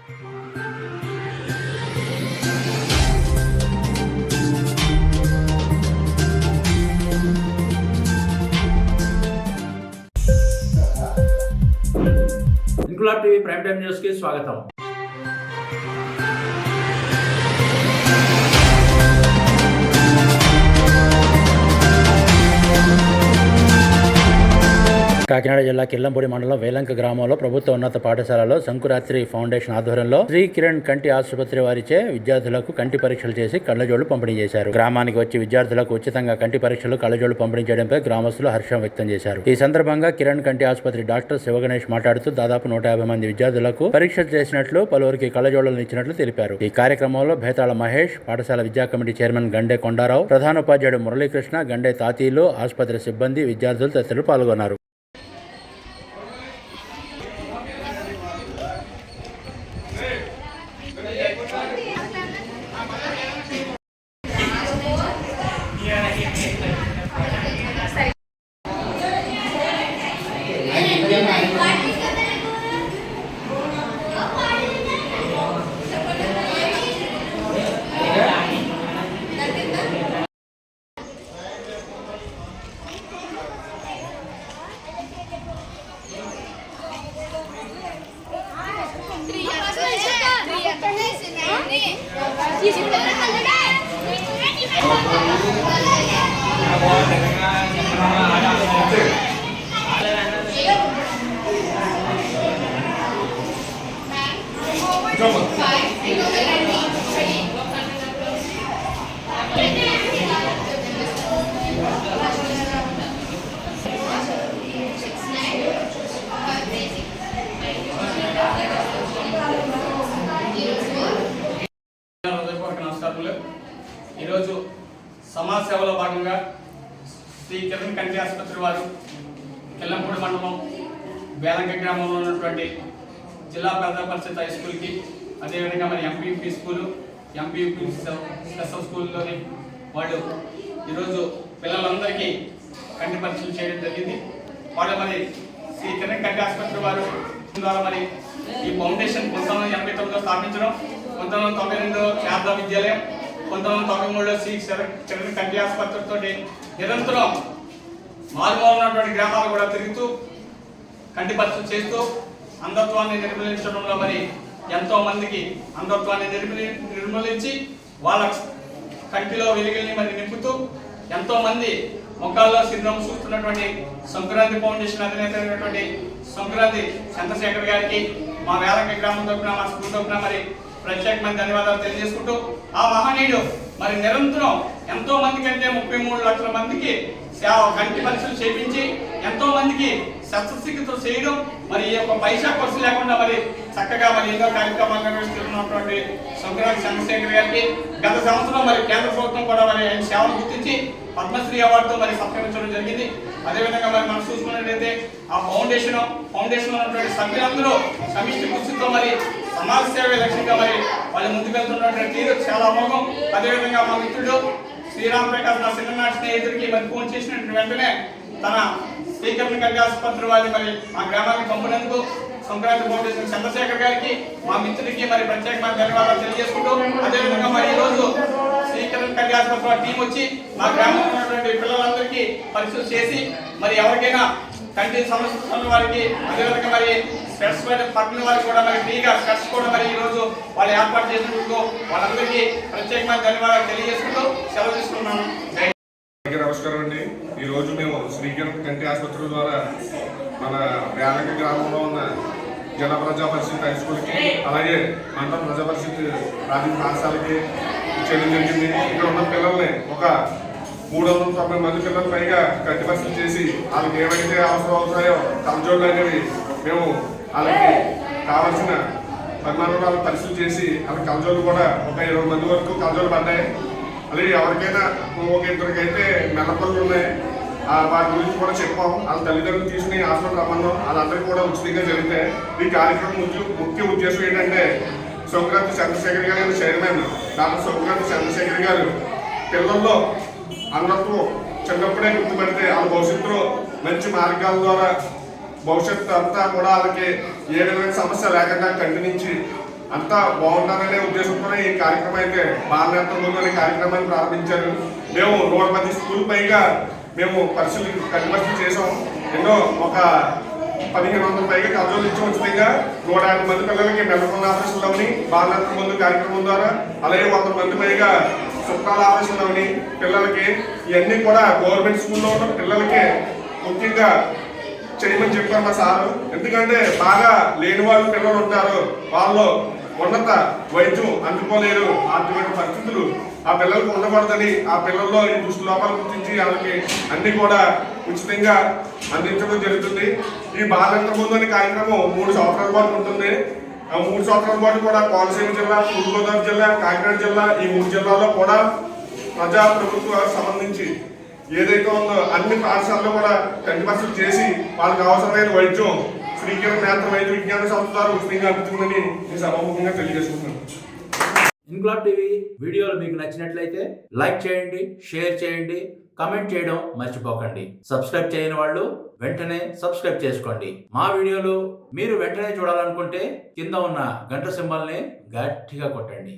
Inquilab TV prime time news కి స్వాగతం. కాకినాడ జిల్లా కిల్లంపూడి మండలం వేలంక గ్రామంలో ప్రభుత్వ ఉన్నత పాఠశాలలో సంకురాత్రి ఫౌండేషన్ ఆధ్వర్యంలో శ్రీ కిరణ్ కంటి ఆసుపత్రి వారిచే విద్యార్థులకు కంటి పరీక్షలు చేసి కళ్లజోళ్లు పంపిణీ చేశారు. గ్రామానికి వచ్చి విద్యార్థులకు ఉచితంగా కంటి పరీక్షలు కళ్లజోళ్లు పంపిణీ చేయడంపై గ్రామస్తులు హర్షం వ్యక్తం చేశారు. ఈ సందర్భంగా కిరణ్ కంటి ఆసుపత్రి డాక్టర్ శివగణేష్ మాట్లాడుతూ దాదాపు 150 మంది విద్యార్థులకు పరీక్షలు చేసినట్లు, పలువురికి కళ్లజోళ్లను ఇచ్చినట్లు తెలిపారు. ఈ కార్యక్రమంలో భేతాళ మహేష్, పాఠశాల విద్యా కమిటీ చైర్మన్ గండే కొండారావు, ప్రధానోపాధ్యాయుడు మురళీకృష్ణ, గండే తాతీలు, ఆసుపత్రి సిబ్బంది, విద్యార్థులు తదితరులు పాల్గొన్నారు. ఈరోజు సమాజ సేవలో భాగంగా శ్రీ కిరణ్ కంటి ఆసుపత్రి వారు కిల్లంపూడి మండలం వేలంక గ్రామంలో ఉన్నటువంటి జిల్లా ప్రధాన పరిషత్ హై స్కూల్కి, అదేవిధంగా మరి ఎంపీపీ స్కూలు, ఎంపీపీ స్పెషల్ స్కూల్లోని వాళ్ళు ఈరోజు పిల్లలందరికీ కంటి పరీక్షలు చేయడం జరిగింది. వాళ్ళు మరి శ్రీ కిరణ్ కంటి ఆసుపత్రి వారు ద్వారా మరి ఈ ఫౌండేషన్ 1989లో స్థాపించడం, 1992లో శారదా విద్యాలయం, 1993లో శ్రీ కిరణ్ కంటి ఆసుపత్రితో నిరంతరం మారుమూల ఉన్నటువంటి గ్రామాలు కూడా తిరుగుతూ కంటి పరీక్షలు చేస్తూ అంధత్వాన్ని నిర్మూలించడంలో మరి ఎంతో మందికి అంధత్వాన్ని నిర్మూలించి వాళ్ళ కంటిలో వెలుగుల్ని మరి నింపుతూ ఎంతో మంది ముఖాల్లో చిరునవ్వు చూస్తున్నటువంటి సంక్రాంతి ఫౌండేషన్ అధినేత అయినటువంటి సంక్రాంతి చంద్రశేఖర్ గారికి మా వేలంక గ్రామం తరపున, మా స్కూల్ తరపున మరి ప్రత్యేకమైన ధన్యవాదాలు తెలియజేసుకుంటూ, ఆ మహనీయుడు మరి నిరంతరం ఎంతో మంది కంటే 33 లక్షల మందికి కంటి పరీక్షలు చేయించి ఎంతో మందికి శస్త్రచికిత్సలు చేయడం, మరి ఈ యొక్క పైసా ఖర్చు లేకుండా మరి చక్కగా మరి ఎన్నో కార్యక్రమాలు నిర్వహిస్తున్నటువంటి సంక్రాంతి చంద్రశేఖర్ గారికి గత సంవత్సరం మరి కేంద్ర ప్రభుత్వం కూడా మరి ఆయన సేవలు గుర్తించి పద్మశ్రీ అవార్డుతో మరి సత్కరించడం జరిగింది. అదేవిధంగా మరి మనం చూసుకున్నట్లయితే ఆ ఫౌండేషన్ ఉన్నటువంటి సభ్యులందరూ సమిష్టి కృషితో మరి సమాజ సేవ లక్ష్యంగా మరి వాళ్ళు ముందుకెళ్తున్నటువంటి తీరు చాలా అమోఘం. అదేవిధంగా మా మిత్రుడు శ్రీరామ్ ప్రకాశ్, నా చిన్ననాటి స్నేహితుడికి మరి ఫోన్ చేసినటువంటి వెంటనే తన శ్రీ కిరణ్ కంటి ఆసుపత్రి వారిని మరి మా గ్రామానికి పంపినందుకు సంక్రాంతి ఫౌండేషన్ చంద్రశేఖర్ గారికి, మా మిత్రుడికి మరి ప్రత్యేకమైన ధన్యవాదాలు తెలియజేసుకుంటూ, అదేవిధంగా మరి ఈరోజు శ్రీ కిరణ్ కంటి ఆసుపత్రి టీం వచ్చి మా గ్రామంలో ఉన్నటువంటి పిల్లలందరికీ పరీక్షలు చేసి మరి ఎవరికైనా కంటి సమస్య ఉన్న వారికి, అదేవిధంగా మరి స్పెట్స్ పట్టిన వారికి కూడా మరి ఫ్రీగా స్పెట్స్ కూడా మరి ఈరోజు వాళ్ళు ఏర్పాటు చేసినందుకు వాళ్ళందరికీ ప్రత్యేకమైన ధన్యవాదాలు తెలియజేసుకుంటూ సెలవు తీసుకున్నాను. నమస్కారం అండి. ఈరోజు మేము శ్రీ కిరణ్ కంటి ఆసుపత్రి ద్వారా మన వేలంక గ్రామంలో ఉన్న జిల్లా ప్రజా పరిషత్ హై స్కూల్కి, అలాగే మండల ప్రజా పరిషత్ ప్రాథమిక పాఠశాలకి చేయడం జరిగింది. ఇక్కడ ఉన్న పిల్లల్ని ఒక 390 మంది పిల్లలు పైగా కంటి పరీక్షలు చేసి వాళ్ళకి ఏవైతే అవసరం అవుతాయో కళ్ళజోళ్ళు అనేవి మేము వాళ్ళకి కావాల్సిన పరిమాణాలు పరీక్షలు చేసి వాళ్ళకి కళ్ళజోళ్ళు కూడా ఒక 20 మంది వరకు కళ్ళజోళ్ళు పడ్డాయి. అలాగే ఎవరికైనా ఒక ఇద్దరికైతే మెల్లపళ్ళు ఉన్నాయి, వాటి గురించి కూడా చెప్పాం. వాళ్ళ తల్లిదండ్రులు తీసుకుని హాస్పిటల్ రమ్మన్నాం. వాళ్ళందరికీ కూడా ఉచితంగా జరిగితే ఈ కార్యక్రమం ముఖ్య ఉద్దేశం ఏంటంటే సంక్రాంతి చంద్రశేఖర్ గారు చైర్మన్ డాక్టర్ సంక్రాంతి చంద్రశేఖర్ గారు పిల్లల్లో అంధత్వం చిన్నప్పుడే గుర్తుపడితే వాళ్ళ భవిష్యత్తులో మంచి మార్గాల ద్వారా భవిష్యత్తు అంతా కూడా వాళ్ళకి ఏ విధమైన సమస్య లేకుండా కంటి నుంచి అంతా బాగుండాలనే ఉద్దేశంతో ఈ కార్యక్రమం అయితే బాలనేత్రబృందం అనే కార్యక్రమాన్ని ప్రారంభించారు. మేము 110 స్కూల్ పైగా మేము పరిశీలన చేసాం. ఎన్నో ఒక 1500 పైగా కలజోలు ఇచ్చి ఉచితంగా 150 మంది పిల్లలకి మెల్లకొండ ఆపరేషన్లోని బాలనేత్రబృందం కార్యక్రమం ద్వారా, అలాగే 100 మంది పైగా చుట్టాల ఆపరేషన్లోని పిల్లలకి ఇవన్నీ కూడా గవర్నమెంట్ స్కూల్లో ఉన్న పిల్లలకి ముఖ్యంగా చేయమని చెప్పారు మా సారు. ఎందుకంటే బాగా లేని వాళ్ళు పిల్లలు ఉంటారు, వాళ్ళు ఉన్నత వైద్యం అందుకోలేరు, ఆర్థిక పరిస్థితులు ఆ పిల్లలకు ఉండకూడదని ఆ పిల్లల్లో ఈ దుష్ట లోపాలు గుర్తించి వాళ్ళకి అన్ని కూడా ఉచితంగా అందించడం జరుగుతుంది. ఈ బాలనేత్రబృందం అనే కార్యక్రమం 3 సంవత్సరాల పాటు ఉంటుంది. ఆ 3 సంవత్సరాల పాటు కూడా కోనసీమ జిల్లా, తూర్పుగోదావరి జిల్లా, కాకినాడ జిల్లా, ఈ 3 జిల్లాల్లో కూడా ప్రజా ప్రభుత్వ సంబంధించి ఏదైతే ఉందో అన్ని పాఠశాలలో కూడా కంటి పరీక్షలు చేసి వాళ్ళకి అవసరమైన వైద్యం శ్రీకిరణ్ నేత్ర వైద్య విజ్ఞాన సంస్థ ద్వారా ఉచితంగా అందుతుందని ఈ సభాముఖంగా తెలియజేసుకుంటున్నాను. ఇన్క్లాబ్ టీవీ వీడియోలు మీకు నచ్చినట్లయితే లైక్ చేయండి, షేర్ చేయండి, కమెంట్ చేయడం మర్చిపోకండి. సబ్స్క్రైబ్ చేయని వాళ్ళు వెంటనే సబ్స్క్రైబ్ చేసుకోండి. మా వీడియోలు మీరు వెంటనే చూడాలనుకుంటే కింద ఉన్న గంట సింబల్ని గట్టిగా కొట్టండి.